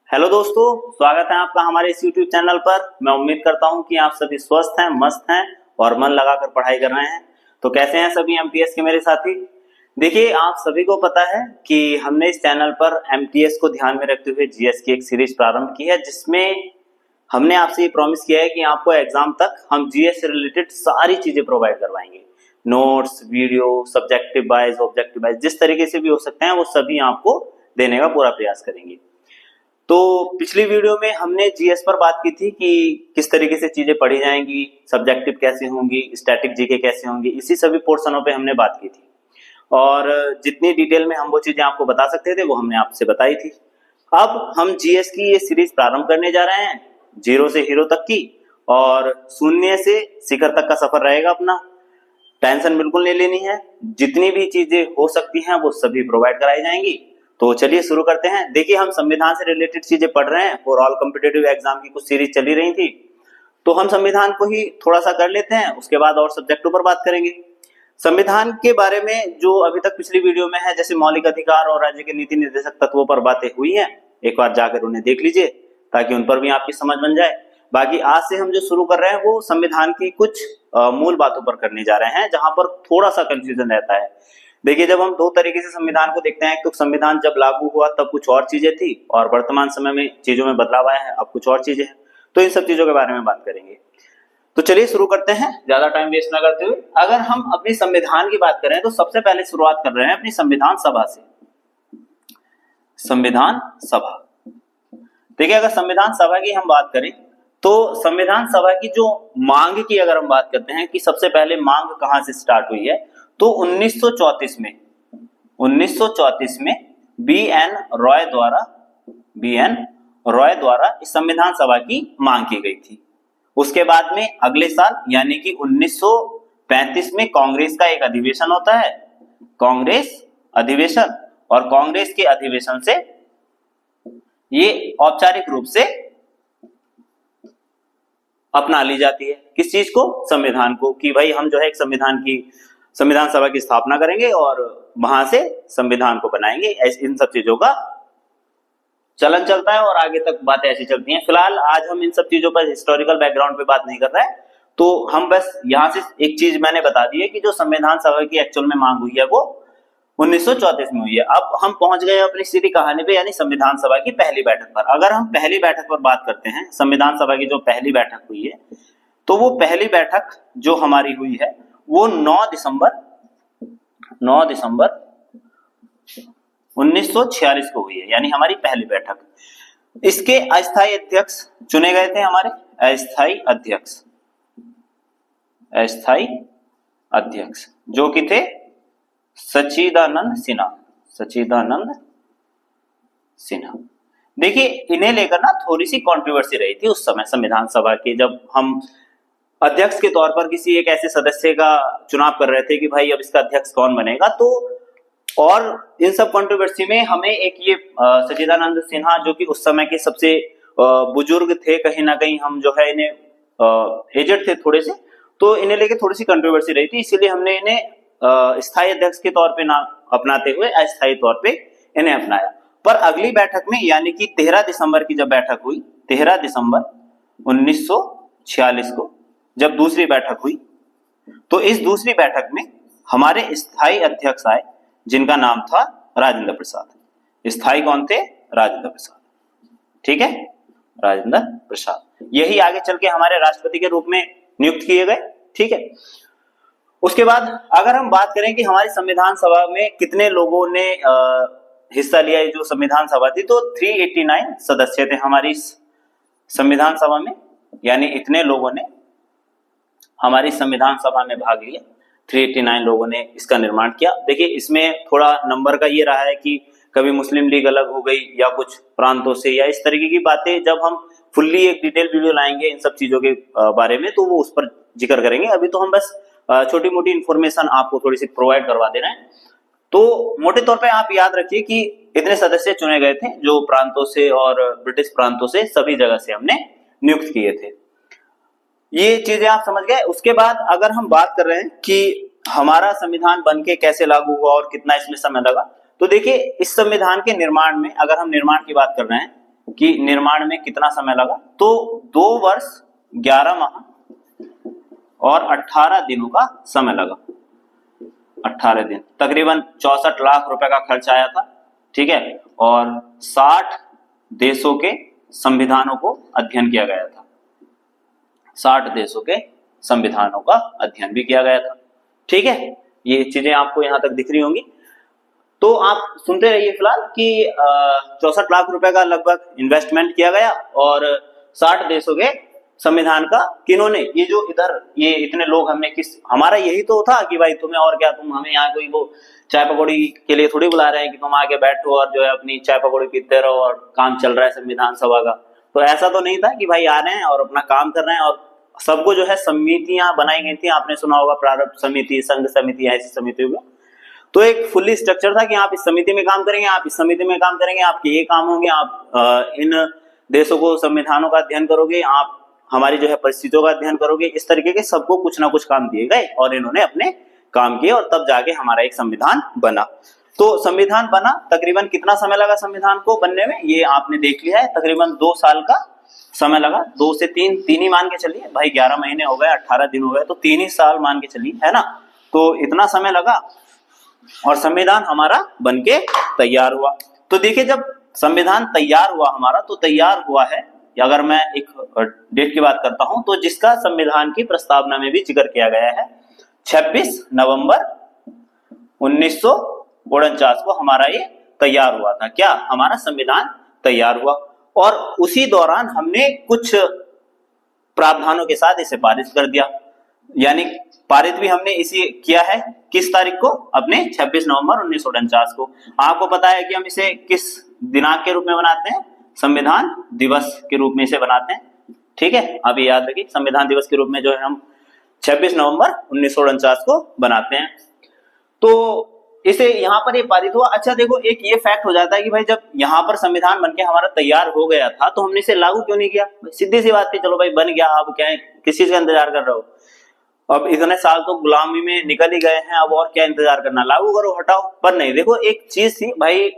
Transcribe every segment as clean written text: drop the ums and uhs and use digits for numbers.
Hello दोस्तों, स्वागत है आपका हमारे इस YouTube चैनल पर। मैं उम्मीद करता हूं कि आप सभी स्वस्थ हैं, मस्त हैं और मन लगाकर पढ़ाई कर रहे हैं। तो कैसे हैं सभी एमटीएस के मेरे साथी। देखिए, आप सभी को पता है कि हमने इस चैनल पर एमटीएस को ध्यान में रखते हुए जीएस की एक सीरीज प्रारंभ की है, जिसमें हमने आपसे ये प्रॉमिस किया है कि आपको एग्जाम तक हम जीएस से रिलेटेड सारी चीजें प्रोवाइड करवाएंगे। Notes, video, subjective wise, objective wise, जिस तरीके से भी हो सकते हैं वो सभी आपको देने का पूरा प्रयास करेंगे। तो पिछली वीडियो में हमने जीएस पर बात की थी कि किस तरीके से चीजें पढ़ी जाएंगी, सब्जेक्टिव कैसे होंगी, स्टैटिक जीके कैसे होंगी, इसी सभी पोर्शनों पे हमने बात की थी और जितनी डिटेल में हम वो चीजें आपको बता सकते थे वो हमने आपसे बताई थी। अब हम जीएस की ये सीरीज प्रारंभ करने जा रहे हैं, जीरो से हीरो तक की, और शून्य से शिखर तक का सफर रहेगा अपना। टेंशन बिल्कुल नहीं लेनी है, जितनी भी चीजें हो सकती हैं वो सभी प्रोवाइड कराई जाएंगी। तो चलिए शुरू करते हैं। देखिए, हम संविधान से रिलेटेड चीजें पढ़ रहे हैं और ऑल कॉम्पिटिटिव एग्जाम की कुछ सीरीज चली रही थी, तो हम संविधान को ही थोड़ा सा कर लेते हैं, उसके बाद और सब्जेक्टों पर बात करेंगे। संविधान के बारे में जो अभी तक पिछली वीडियो में है, जैसे मौलिक अधिकार और राज्य के नीति निर्देशक तत्वों पर बातें हुई हैं, एक बार जाकर उन्हें देख लीजिए ताकि उन पर भी आपकी समझ बन जाए। बाकी आज से हम जो शुरू कर रहे हैं वो संविधान की कुछ मूल बातों पर करने जा रहे हैं, जहां पर थोड़ा सा कंफ्यूजन रहता है। देखिए, जब हम दो तरीके से संविधान को देखते हैं, तो संविधान जब लागू हुआ तब कुछ और चीजें थी और वर्तमान समय में चीजों में बदलाव आया है, अब कुछ और चीजें हैं। तो इन सब चीजों के बारे में बात करेंगे। तो चलिए शुरू करते हैं, ज्यादा टाइम वेस्ट ना करते हुए। अगर हम अपनी संविधान की बात करें तो सबसे पहले शुरुआत कर रहे हैं अपनी संविधान सभा से। संविधान सभा, देखिए, अगर संविधान सभा की हम बात करें तो संविधान सभा की जो मांग की अगर हम बात करते हैं कि सबसे पहले मांग कहां से स्टार्ट हुई है, तो 1934 में बी एन रॉय द्वारा इस संविधान सभा की मांग की गई थी। उसके बाद में अगले साल यानी कि 1935 में कांग्रेस का एक अधिवेशन होता है, कांग्रेस अधिवेशन, और कांग्रेस के अधिवेशन से ये औपचारिक रूप से अपना ली जाती है। किस चीज को? संविधान को, कि भाई हम जो है एक संविधान सभा की स्थापना करेंगे और वहां से संविधान को बनाएंगे। इन सब चीजों का चलन चलता है और आगे तक बातें ऐसी चलती हैं। फिलहाल आज हम इन सब चीजों पर हिस्टोरिकल बैकग्राउंड पे बात नहीं कर रहे हैं, तो हम बस यहां से एक चीज मैंने बता दी है कि जो संविधान सभा की एक्चुअल में मांग हुई है वो 1934 में हुई है। अब हम पहुंच गए अपनी सीधी कहानी पे, यानी संविधान सभा की पहली बैठक पर। अगर हम पहली बैठक पर बात करते हैं, संविधान सभा की जो पहली बैठक हुई है, तो वो पहली बैठक जो हमारी हुई है वो 9 दिसंबर 1946 को हुई है, यानी हमारी पहली बैठक। इसके अस्थायी अध्यक्ष चुने गए थे, हमारे अस्थायी अध्यक्ष जो कि थे सच्चिदानंद सिन्हा। देखिए, इन्हें लेकर ना थोड़ी सी कंट्रोवर्सी रही थी उस समय संविधान सभा की, जब हम अध्यक्ष के तौर पर किसी एक ऐसे सदस्य का चुनाव कर रहे थे कि भाई अब इसका अध्यक्ष कौन बनेगा। तो और इन सब कंट्रोवर्सी में हमें एक ये सच्चिदानंद सिन्हा, जो कि उस समय के सबसे बुजुर्ग थे, कहीं ना कहीं हम जो है इन्हें एजेड थे थोड़े से, तो इन्हें लेके थोड़ी सी कंट्रोवर्सी रही थी, इसीलिए हमने इन्हें स्थायी अध्यक्ष के तौर पे ना अपनाते हुए अस्थायी तौर पे इन्हें अपनाया। पर अगली बैठक में, यानी कि 13 दिसंबर की जब बैठक हुई, 13 दिसंबर 1946 को जब दूसरी बैठक हुई, तो इस दूसरी बैठक में हमारे स्थायी अध्यक्ष आए, जिनका नाम था राजेंद्र प्रसाद। स्थायी कौन थे? राजेंद्र प्रसाद। ठीक है, राजेंद्र प्रसाद। यही आगे चल के हमारे राष्ट्रपति के रूप में नियुक्त किए गए। ठीक है, उसके बाद अगर हम बात करें कि हमारी संविधान सभा में कितने लोगों ने हिस्सा लिया, जो संविधान सभा थी, तो 389 सदस्य थे हमारी संविधान सभा में, यानी इतने लोगों ने हमारी संविधान सभा में भाग लिया। 389 लोगों ने इसका निर्माण किया। देखिए, इसमें थोड़ा नंबर का ये रहा है कि कभी मुस्लिम लीग अलग हो गई या कुछ प्रांतों से या इस तरीके की बातें, जब हम फुल्ली एक डिटेल वीडियो लाएंगे इन सब चीजों के बारे में, तो वो उस पर जिक्र करेंगे। अभी तो हम बस छोटी मोटी इंफॉर्मेशन आपको थोड़ी सी प्रोवाइड करवा दे रहे हैं। तो मोटे तौर पे आप याद रखिए कि इतने सदस्य चुने गए थे, जो प्रांतों से और ब्रिटिश प्रांतों से, सभी जगह से हमने नियुक्त किए थे। ये चीजें आप समझ गए। उसके बाद अगर हम बात कर रहे हैं कि हमारा संविधान बनके कैसे लागू हुआ और कितना इसमें समय लगा, तो देखिए, इस संविधान के निर्माण में, अगर हम निर्माण की बात कर रहे हैं, कि निर्माण में कितना समय लगा, तो 2 वर्ष 11 माह और 18 दिनों का समय लगा। 18 दिन, तकरीबन 64 लाख रुपए का खर्च आया था, ठीक है। और 60 देशों के संविधानों को अध्ययन किया गया था। 60 देशों के संविधानों का अध्ययन भी किया गया था, ठीक है। ये चीजें आपको यहां तक दिख रही होंगी, तो आप सुनते रहिए फिलहाल कि 64 लाख रुपए का लगभग इन्वेस्टमेंट किया गया और 60 देशों के संविधान का किन्होंने, ये जो इधर ये इतने लोग हमने हमारा यही तो था कि भाई तुम्हें और क्या, तुम हमें यहाँ कोई वो चाय पकौड़ी के लिए थोड़ी बुला रहे हैं कि तुम आके बैठो और जो है अपनी चाय पकौड़ी पीते रहो और काम चल रहा है संविधान सभा का। तो ऐसा तो नहीं था कि भाई आ रहे हैं और अपना काम कर रहे हैं। और सबको जो है समितियां बनाई गई थी, आपने सुना होगा प्रारंभ समिति, संघ समिति, ऐसी समिति होगी। तो एक फुल्ली स्ट्रक्चर था कि आप इस समिति में काम करेंगे, आप इस समिति में काम करेंगे, आपके ये काम होंगे, आप इन देशों को संविधानों का अध्ययन करोगे, आप हमारी जो है परिस्थितियों का अध्ययन करोगे। इस तरीके के सबको कुछ ना कुछ काम दिए गए और इन्होंने अपने काम किए और तब जाके हमारा एक संविधान बना। तो संविधान बना, तकरीबन कितना समय लगा संविधान को बनने में, ये आपने देख लिया है, तकरीबन 2 साल का समय लगा। 2 से 3 ही मान के चलिए भाई, 11 महीने हो गए, 18 दिन हो गए, तो 3 ही साल मान के चलिए, है ना। तो इतना समय लगा और संविधान हमारा बनके तैयार हुआ। तो देखिए जब संविधान तैयार हुआ हमारा, तो तैयार हुआ है, अगर मैं एक डेट की बात करता हूं तो जिसका संविधान की प्रस्तावना में भी जिक्र किया गया है, 26 नवंबर 1949 को हमारा ये तैयार हुआ था। क्या हमारा संविधान तैयार हुआ और उसी दौरान हमने कुछ प्रावधानों के साथ इसे पारित कर दिया, यानी पारित भी हमने इसी किया है। किस तारीख को? अपने 26 नवंबर 1949 को। आपको पता है कि हम इसे किस दिनांक के रूप में बनाते हैं? संविधान दिवस के रूप में इसे बनाते हैं, ठीक है। अभी याद रखिए, संविधान दिवस के रूप में जो है हम 26 नवंबर 1949 को बनाते हैं। तो इसे यहाँ पर ये पारित हुआ। अच्छा देखो, एक ये फैक्ट हो जाता है कि भाई जब यहाँ पर संविधान बनके हमारा तैयार हो गया था तो हमने इसे लागू क्यों नहीं किया? सीधी सी बात थी, चलो भाई बन गया, अब क्या है, किस चीज का इंतजार कर रहे हो? अब इतने साल तो गुलामी में निकल ही गए हैं, अब और क्या इंतजार करना, लागू करो, हटाओ। पर नहीं, देखो एक चीज थी भाई,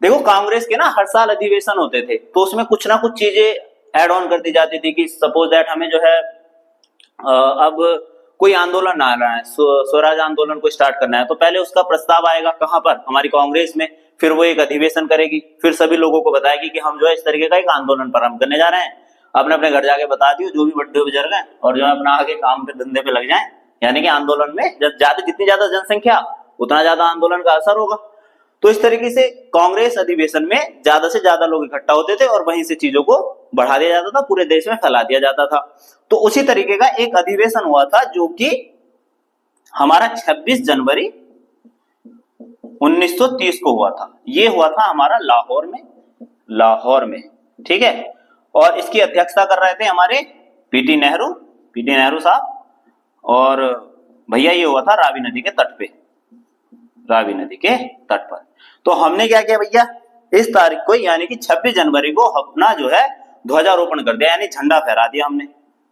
देखो कांग्रेस के ना हर साल अधिवेशन होते थे तो उसमें कुछ ना कुछ चीजें ऐड ऑन कर दी जाती थी कि सपोज दैट हमें जो है अब कोई आंदोलन आ रहा है, स्वराज आंदोलन को स्टार्ट करना है, तो पहले उसका प्रस्ताव आएगा कहां पर? हमारी कांग्रेस में। फिर वो एक अधिवेशन करेगी, फिर सभी लोगों को बताएगी कि हम जो है इस तरीके का एक आंदोलन प्रारंभ करने जा रहे हैं। अपने अपने घर जाके बता दियो जो भी बड़े बुजुर्ग हैं, और जो है अपना आगे काम पे धंधे पे लग जाएं। यानी कि आंदोलन में जितनी ज्यादा जनसंख्या उतना ज्यादा आंदोलन का असर होगा। तो इस तरीके से कांग्रेस अधिवेशन में ज्यादा से ज्यादा लोग इकट्ठा होते थे और वहीं से चीजों को बढ़ा दिया जाता था, पूरे देश में फैला दिया जाता था। तो उसी तरीके का एक अधिवेशन हुआ था जो कि हमारा 26 जनवरी 1930 को हुआ था। ये हुआ था हमारा लाहौर में, ठीक है। और इसकी अध्यक्षता कर रहे थे हमारे पीटी नेहरू साहब, और भैया ये हुआ था रावी नदी के तट पर। तो हमने क्या किया भैया, इस तारीख को यानी कि 26 जनवरी को अपना जो है ध्वजारोपण कर दिया, यानी झंडा फहरा दिया हमने,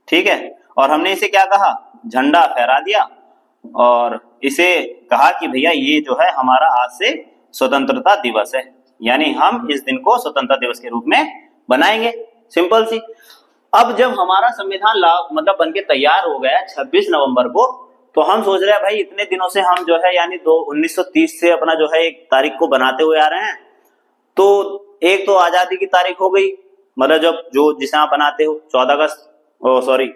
ठीक है। और हमने इसे क्या कहा? झंडा फहरा दिया, और इसे कहा कि भैया ये जो है हमारा आज से स्वतंत्रता दिवस है, यानी हम इस दिन को स्वतंत्रता दिवस के रूप में बनाएंगे। सिंपल सी। अब जब हमारा संविधान मतलब बनके तैयार हो गया 26 नवंबर को, तो हम सोच रहे हैं भाई इतने दिनों से हम जो है यानी 1930 से अपना जो है एक तारीख को बनाते हुए आ रहे हैं। तो एक तो आजादी की तारीख हो गई, मतलब जब जो जिसे आप बनाते हो 14 अगस्त, सॉरी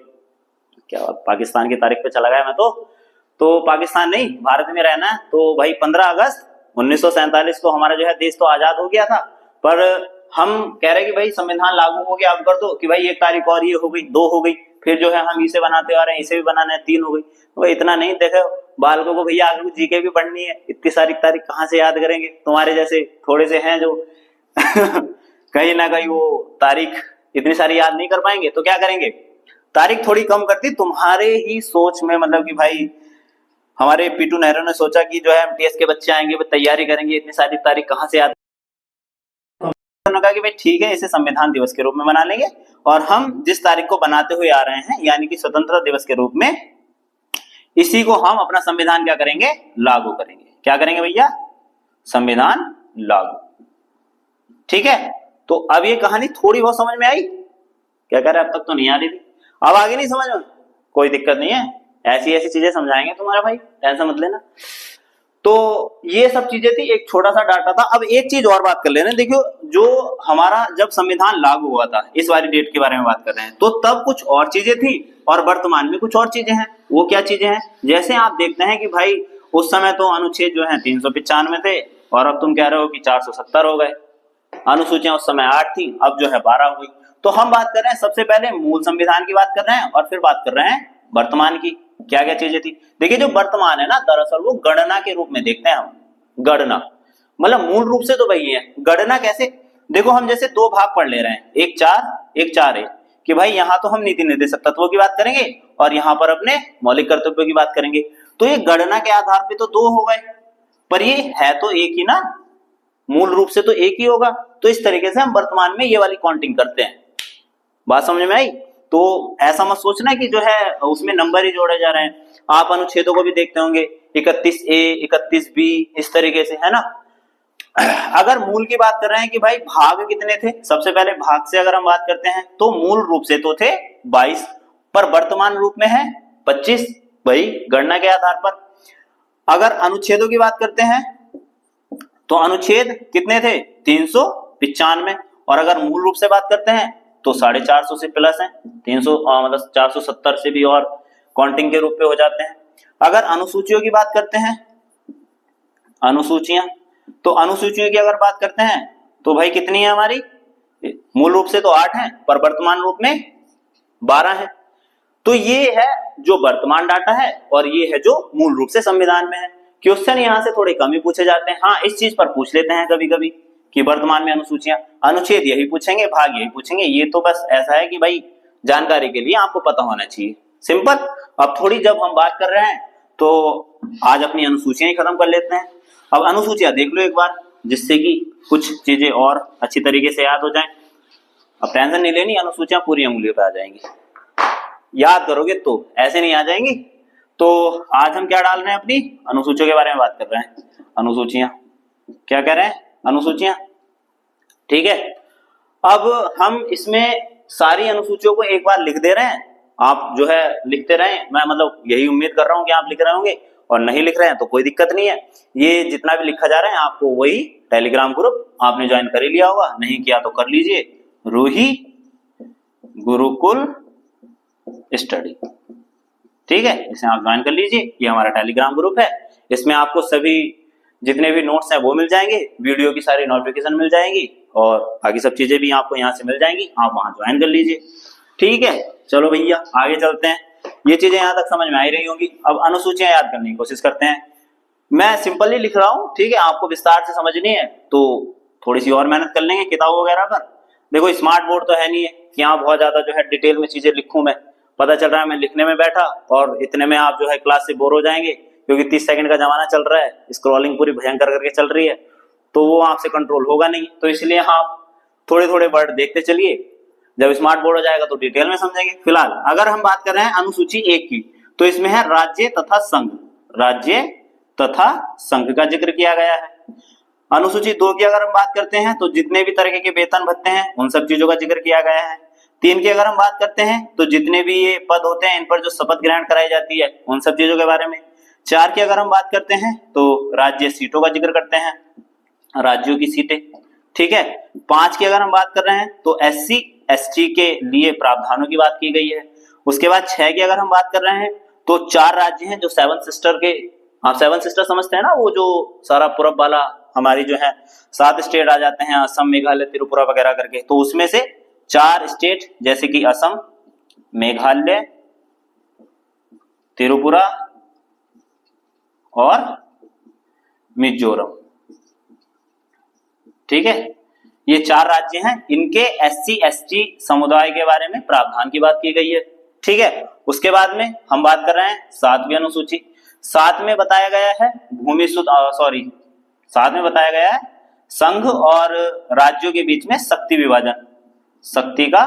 क्या पाकिस्तान की तारीख पे चला गया मैं, तो पाकिस्तान नहीं, भारत में रहना है। तो भाई 15 अगस्त 1947 को हमारा जो है देश तो आजाद हो गया था, पर हम कह रहे कि भाई संविधान लागू हो गया, अब कर दो कि भाई 1 तारीख और ये हो गई, 2 हो गई, फिर जो है हम इसे बनाते आ रहे हैं, इसे भी बनाना है, 3 हो गई। तो भाई इतना नहीं, देखो बालकों को भैया आगे जीके भी पढ़नी है, इतनी सारी तारीख कहाँ से याद करेंगे? तुम्हारे जैसे थोड़े से हैं जो कहीं ना कहीं वो तारीख इतनी सारी याद नहीं कर पाएंगे, तो क्या करेंगे, तारीख थोड़ी कम करती तुम्हारे ही सोच में, मतलब कि भाई हमारे पीटू नेहरू ने सोचा कि जो है एमटीएस के बच्चे आएंगे वो तैयारी करेंगे, इतनी सारी तारीख कहाँ से याद, कहा कि भाई ठीक है इसे संविधान दिवस के रूप में बना लेंगे, और हम जिस तारीख को बनाते हुए आ रहे हैं यानी कि स्वतंत्रता दिवस के रूप में, इसी को हम अपना संविधान क्या करेंगे, लागू करेंगे। क्या करेंगे भैया? संविधान लागू, ठीक है। तो अब ये कहानी थोड़ी बहुत समझ में आई? क्या कह रहे अब तक तो नहीं आ रही थी, अब आगे नहीं समझ में? कोई दिक्कत नहीं है, ऐसी ऐसी चीजें समझाएंगे तुम्हारा भाई, टेंशन मत लेना। तो ये सब चीजें थी, एक छोटा सा डाटा था। अब एक चीज और बात कर लेना, देखियो जो हमारा जब संविधान लागू हुआ था, इस वाली डेट के बारे में बात कर रहे हैं, तो तब कुछ और चीजें थी और वर्तमान में कुछ और चीजें हैं। वो क्या चीजें हैं? जैसे आप देखते हैं कि भाई उस समय तो अनुच्छेद जो है 395 थे और अब तुम कह रहे हो कि 470 हो गए। अनुसूचियां उस समय 8 थी, अब जो है 12 हो गई। तो हम बात कर रहे हैं सबसे पहले मूल संविधान की बात कर रहे हैं और फिर बात कर रहे हैं वर्तमान की, क्या क्या चीजें थी। देखिए जो वर्तमान है ना, दरअसल वो गणना के रूप में देखते हैं हम। गणना मतलब मूल रूप से तो वही है, गणना कैसे? देखो हम जैसे दो भाग पढ़ ले रहे हैं, एक 4 1, कि भाई यहाँ तो हम नीति निर्देशक तत्वों की बात करेंगे और यहाँ पर अपने मौलिक कर्तव्यों की बात करेंगे। तो ये गणना के आधार पे तो 2 हो गए, पर ये है तो एक ही ना, मूल रूप से तो एक ही होगा। तो इस तरीके से हम वर्तमान में ये वाली काउंटिंग करते हैं। बात समझ में आई? तो ऐसा मत सोचना कि जो है उसमें नंबर ही जोड़े जा रहे हैं। आप अनुच्छेदों को भी देखते होंगे, 31A 31B इस तरीके से, है ना। अगर मूल की बात कर रहे हैं कि भाई भाग कितने थे, सबसे पहले भाग से अगर हम बात करते हैं तो मूल रूप से तो थे 22, पर वर्तमान रूप में है 25, भाई गणना के आधार पर। अगर अनुच्छेदों की बात करते हैं तो अनुच्छेद कितने थे? 395, और अगर मूल रूप से बात करते हैं तो 450 से प्लस है 300, मतलब 470 से भी और काउंटिंग के रूप पे हो जाते हैं। अगर अनुसूचियों की बात करते हैं, अनुसूचियां, तो अनुसूचियों की अगर बात करते हैं तो भाई कितनी है हमारी? मूल रूप से तो 8 है, पर वर्तमान रूप में 12 है। तो ये है जो वर्तमान डाटा है और ये है जो मूल रूप से संविधान में है। क्वेश्चन यहाँ से थोड़े कम ही पूछे जाते हैं, हाँ इस चीज पर पूछ लेते हैं कभी कभी कि वर्तमान में अनुसूचियां, अनुच्छेद यही पूछेंगे, भाग यही पूछेंगे। ये तो बस ऐसा है कि भाई जानकारी के लिए आपको पता होना चाहिए, सिंपल। अब थोड़ी जब हम बात कर रहे हैं तो आज अपनी अनुसूचियां ही खत्म कर लेते हैं। अब अनुसूचियां देख लो एक बार, जिससे कि कुछ चीजें और अच्छी तरीके से याद हो जाएं। अब टेंशन नहीं लेनी, अनुसूचियां पूरी अंगुलियों पे आ जाएंगी, याद करोगे तो, ऐसे नहीं आ जाएंगी। तो आज हम क्या डाल रहे हैं? अपनी अनुसूचियों के बारे में बात कर रहे हैं। अनुसूचियां क्या कह रहे हैं? अनुसूचियां, ठीक है। अब हम इसमें सारी अनुसूचियों को एक बार लिख दे रहे हैं, आप जो है लिखते रहें, मैं मतलब यही उम्मीद कर रहा हूं कि आप लिख रहे होंगे, और नहीं लिख रहे हैं तो कोई दिक्कत नहीं है। ये जितना भी लिखा जा रहा है आपको वही टेलीग्राम ग्रुप आपने ज्वाइन कर ही लिया होगा, नहीं किया तो कर लीजिए, रूही गुरुकुल स्टडी, ठीक है, इसे आप ज्वाइन कर लीजिए। ये हमारा टेलीग्राम ग्रुप है, इसमें आपको सभी जितने भी नोट्स हैं वो मिल जाएंगे, वीडियो की सारी नोटिफिकेशन मिल जाएंगी और बाकी सब चीजें भी आपको यहाँ से मिल जाएंगी, आप वहां ज्वाइन कर लीजिए, ठीक है। चलो भैया आगे चलते हैं, ये चीजें यहाँ तक समझ में आ ही रही होंगी। अब अनुसूचियां याद करने की कोशिश करते हैं। मैं सिंपल ही लिख रहा हूँ, ठीक है, आपको विस्तार से समझनी है तो थोड़ी सी और मेहनत कर लेंगे किताबों वगैरह पर। देखो स्मार्ट बोर्ड तो है नहीं है कि यहाँ बहुत ज्यादा जो है डिटेल में चीजें लिखूं मैं, पता चल रहा है मैं लिखने में बैठा और इतने में आप जो है क्लास से बोर हो जाएंगे, क्योंकि 30 सेकंड का जमाना चल रहा है, स्क्रॉलिंग पूरी भयंकर करके चल रही है, तो वो आपसे कंट्रोल होगा नहीं। तो इसलिए आप थोड़े थोड़े वर्ड देखते चलिए, जब स्मार्ट बोर्ड हो जाएगा तो डिटेल में समझेंगे। फिलहाल अगर हम बात कर रहे हैं अनुसूची 1 की, तो इसमें है राज्य तथा संघ, राज्य तथा संघ का जिक्र किया गया है। अनुसूची 2 की अगर हम बात करते हैं तो जितने भी तरह के वेतन भत्ते हैं उन सब चीजों का जिक्र किया गया है। 3 की अगर हम बात करते हैं तो जितने भी ये पद होते हैं इन पर जो शपथ ग्रहण कराई जाती है उन सब चीजों के बारे में। 4 की अगर हम बात करते हैं तो राज्य सीटों का जिक्र करते हैं, राज्यों की सीटें, ठीक है। 5 की अगर हम बात कर रहे हैं तो SC ST के लिए प्रावधानों की बात की गई है। उसके बाद 6 की अगर हम बात कर रहे हैं तो 4 राज्य हैं जो 7 सिस्टर के, आप 7 सिस्टर समझते हैं ना, वो जो सारा पूरब वाला हमारी जो है 7 स्टेट आ जाते हैं, असम मेघालय त्रिपुरा वगैरह करके, तो उसमें से 4 स्टेट जैसे कि असम, मेघालय, त्रिपुरा और मिजोरम, ठीक है, ये 4 राज्य हैं, इनके SC ST समुदाय के बारे में प्रावधान की बात की गई है, ठीक है। उसके बाद में हम बात कर रहे हैं 7वीं अनुसूची। 7 में बताया गया है साथ में बताया गया है संघ और राज्यों के बीच में शक्ति विभाजन, शक्ति का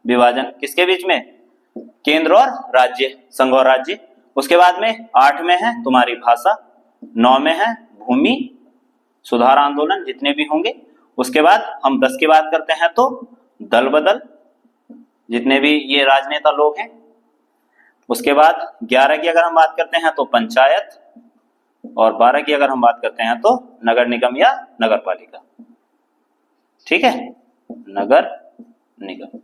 विभाजन किसके बीच में? केंद्र और राज्य, संघ और राज्य। उसके बाद में 8 में है तुम्हारी भाषा, 9 में है भूमि सुधार आंदोलन जितने भी होंगे, उसके बाद हम 10 की बात करते हैं तो दल बदल, जितने भी ये राजनेता लोग हैं। उसके बाद 11 की अगर हम बात करते हैं तो पंचायत, और 12 की अगर हम बात करते हैं तो नगर निगम या नगर पालिका। ठीक है, नगर निगम।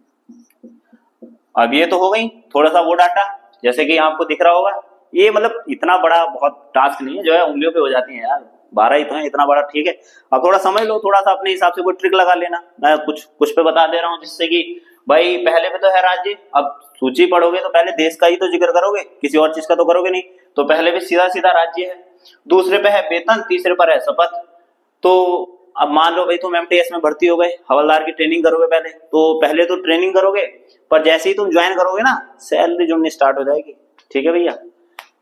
अब ये तो हो गई थोड़ा सा वो डाटा, जैसे कि आपको दिख रहा होगा। ये मतलब इतना बड़ा बहुत टास्क नहीं है, जो है उंगलियों पे हो जाती है यार, 12 ही तो है, इतना बड़ा ठीक है। अब थोड़ा समझ लो, थोड़ा सा अपने हिसाब से कोई ट्रिक लगा लेना। मैं कुछ पे बता दे रहा हूँ, जिससे कि भाई पहले पे तो है राज्य, अब सूची पढ़ोगे तो पहले देश का ही तो जिक्र करोगे, किसी और चीज का तो करोगे नहीं। तो पहले भी सीधा सीधा राज्य है, दूसरे पे है वेतन, तीसरे पर है शपथ। तो अब मान लो भाई तुम एमटीएस में भर्ती हो गए, हवलदार की ट्रेनिंग करोगे पहले तो ट्रेनिंग करोगे, पर जैसे ही तुम ज्वाइन करोगे ना, सैलरी जुड़नी स्टार्ट हो जाएगी। ठीक है भैया,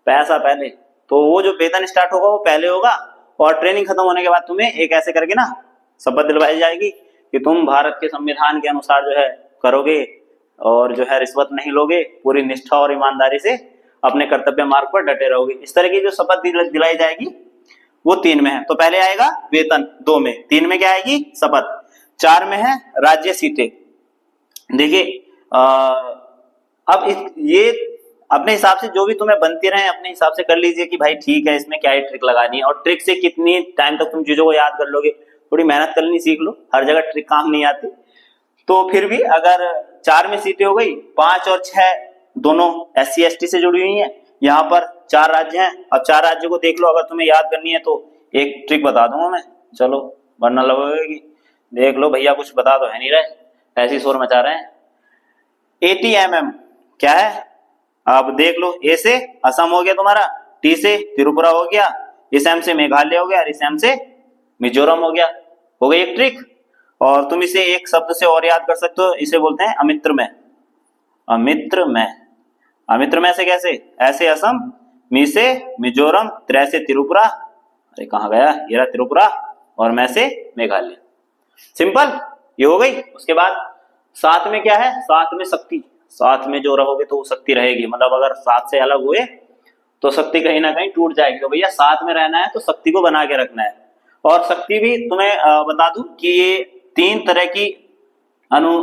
पैसा पहले, तो वो जो वेतन स्टार्ट होगा वो पहले होगा, और ट्रेनिंग खत्म होने के बाद तुम्हें एक ऐसे करके ना शपथ दिलवाई जाएगी कि तुम भारत के संविधान के अनुसार जो है करोगे, और जो है रिश्वत नहीं लोगे, पूरी निष्ठा और ईमानदारी से अपने कर्तव्य मार्ग पर डटे रहोगे। इस तरह की जो शपथ दिलाई जाएगी वो 3 में है। तो पहले आएगा वेतन 2 में, 3 में क्या आएगी शपथ, 4 में है राज्य सीटें। देखिए अब ये अपने हिसाब से जो भी तुम्हें बनती रहे अपने हिसाब से कर लीजिए कि भाई ठीक है इसमें क्या ही ट्रिक लगानी है, और ट्रिक से कितनी टाइम तक तुम चीजों को याद कर लोगे, थोड़ी मेहनत करनी सीख लो, हर जगह ट्रिक काम नहीं आती। तो फिर भी अगर 4 में सीटें हो गई, 5 और 6 दोनों SC ST से जुड़ी हुई हैं, यहाँ पर 4 राज्य हैं। अब 4 राज्यों को देख लो, अगर तुम्हें याद करनी है तो एक ट्रिक बता दूंगा मैं, चलो वरना लगेगी। देख लो भैया, कुछ बता तो है नहीं रहे, ऐसी शोर मचा रहे हैं। ATMM क्या है, अब देख लो, ए से असम हो गया तुम्हारा, T से त्रिपुरा हो गया, इस M से मेघालय हो गया, और इस M से मिजोरम हो गया। हो गई एक ट्रिक। और तुम इसे एक शब्द से और याद कर सकते हो, इसे बोलते हैं अमित्रमय। अमित्रमय, अमित्रमय से कैसे, ऐसे असम, मी से मिजोरम, त्रै से त्रिपुरा, अरे कहाँ गया, ये रहा त्रिपुरा, और मैं से मेघालय। सिंपल, ये हो गई। उसके बाद 7 में क्या है, 7 में शक्ति। 7 में जो रहोगे तो वो शक्ति रहेगी, मतलब अगर 7 से अलग हुए तो शक्ति कहीं ना कहीं टूट जाएगी। तो भैया 7 में रहना है तो शक्ति को बना के रखना है। और शक्ति भी तुम्हें बता दूं कि ये 3 तरह की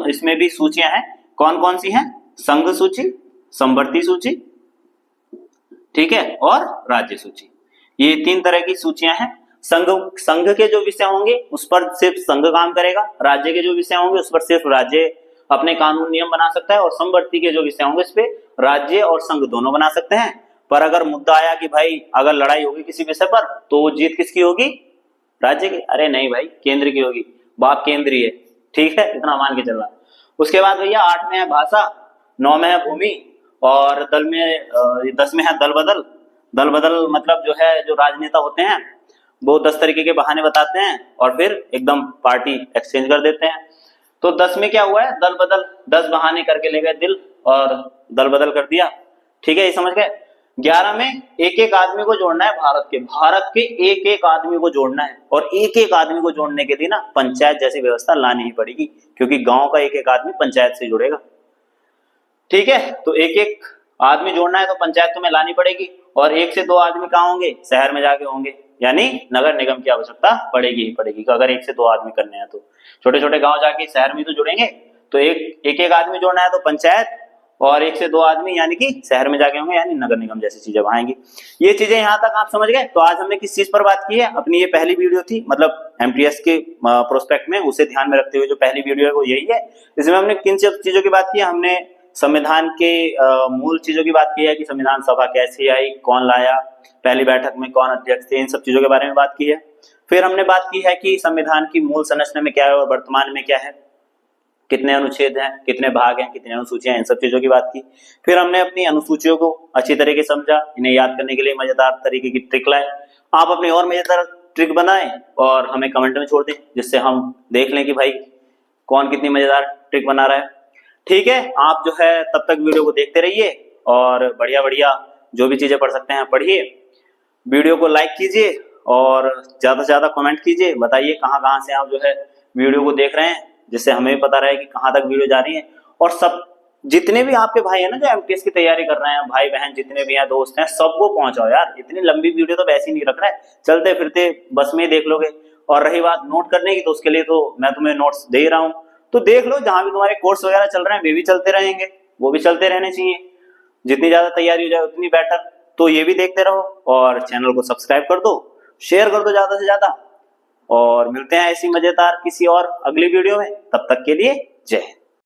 इसमें भी सूचियां हैं। कौन कौन सी हैं, संघ सूची, समवर्ती सूची, ठीक है, और राज्य सूची। ये 3 तरह की सूचियां हैं। संघ के जो विषय होंगे उस पर सिर्फ संघ काम करेगा, राज्य के जो विषय होंगे उस पर सिर्फ राज्य अपने कानून नियम बना सकता है, और समवर्ती के जो विषय होंगे इस पे राज्य और संघ दोनों बना सकते हैं। पर अगर मुद्दा आया कि भाई अगर लड़ाई होगी किसी विषय पर तो वो जीत किसकी होगी, राज्य की, अरे नहीं भाई केंद्र की होगी, बात केंद्रीय है। ठीक है, इतना मान के चलना। उसके बाद भैया 8 में है भाषा, 9 में है भूमि, और 10 में है दल बदल। दल बदल मतलब जो है, जो राजनेता होते हैं वो 10 तरीके के बहाने बताते हैं और फिर एकदम पार्टी एक्सचेंज कर देते हैं। तो 10 में क्या हुआ है, दल बदल, 10 बहाने करके ले गए दिल और दल बदल कर दिया। ठीक है, ये समझ गए। 11 में एक एक आदमी को जोड़ना है, भारत के एक एक आदमी को जोड़ना है, और एक एक आदमी को जोड़ने के लिए ना पंचायत जैसी व्यवस्था लानी ही पड़ेगी, क्योंकि गांव का एक एक आदमी पंचायत से जुड़ेगा। ठीक है, तो एक एक आदमी जोड़ना है तो पंचायत तुम्हें लानी पड़ेगी, और 1 से 2 आदमी कहाँ होंगे, शहर में जाके होंगे, यानी नगर निगम की आवश्यकता पड़ेगी ही पड़ेगी। अगर 1 से 2 आदमी करने हैं तो छोटे छोटे गांव जाके शहर में तो जुड़ेंगे, तो एक एक आदमी जोड़ना है तो पंचायत, और 1 से 2 आदमी यानी कि शहर में जाके होंगे, यानी नगर निगम जैसी चीजें आएंगी। ये चीजें यहाँ तक आप समझ गए। तो आज हमने किस चीज पर बात की है, अपनी ये पहली वीडियो थी, मतलब एमटीएस के प्रोस्पेक्ट में उसे ध्यान में रखते हुए जो पहली वीडियो है वो यही है। इसमें हमने किन चीजों की बात की है, हमने संविधान के मूल चीजों की बात की है कि संविधान सभा कैसे आई, कौन लाया, पहली बैठक में कौन अध्यक्ष थे, इन सब चीजों के बारे में बात की है। फिर हमने बात की है कि संविधान की मूल संरचना में क्या है और वर्तमान में क्या है, कितने अनुच्छेद हैं, कितने भाग हैं, कितने अनुसूचियां, इन सब चीजों की बात की। फिर हमने अपनी अनुसूचियों को अच्छी तरीके से समझा, इन्हें याद करने के लिए मजेदार तरीके की ट्रिक लाए। आप अपनी और मजेदार ट्रिक बनाएं और हमें कमेंट में छोड़ दें, जिससे हम देख लें कि भाई कौन कितनी मजेदार ट्रिक बना रहा है। ठीक है, आप जो है तब तक वीडियो को देखते रहिए और बढ़िया बढ़िया जो भी चीजें पढ़ सकते हैं पढ़िए। वीडियो को लाइक कीजिए और ज्यादा से ज्यादा कमेंट कीजिए, बताइए कहाँ कहाँ से आप जो है वीडियो को देख रहे हैं, जिससे हमें पता रहे कि कहाँ तक वीडियो जा रही है। और सब जितने भी आपके भाई हैं ना जो एमटीएस की तैयारी कर रहे हैं, भाई बहन जितने भी हैं, दोस्त हैं, सबको पहुंचाओ यार। इतनी लंबी वीडियो तो वैसे ही नहीं रख रहा है, चलते फिरते बस में देख लोगे, और रही बात नोट करने की, तो उसके लिए तो मैं तुम्हें नोट्स दे ही रहा हूँ, तो देख लो, जहां भी तुम्हारे कोर्स वगैरह चल रहे हैं वे भी चलते रहेंगे, वो भी चलते रहने चाहिए, जितनी ज्यादा तैयारी हो जाए उतनी बेटर। तो ये भी देखते रहो और चैनल को सब्सक्राइब कर दो, शेयर कर दो ज्यादा से ज्यादा, और मिलते हैं ऐसी मजेदार किसी और अगली वीडियो में। तब तक के लिए जय हिंद।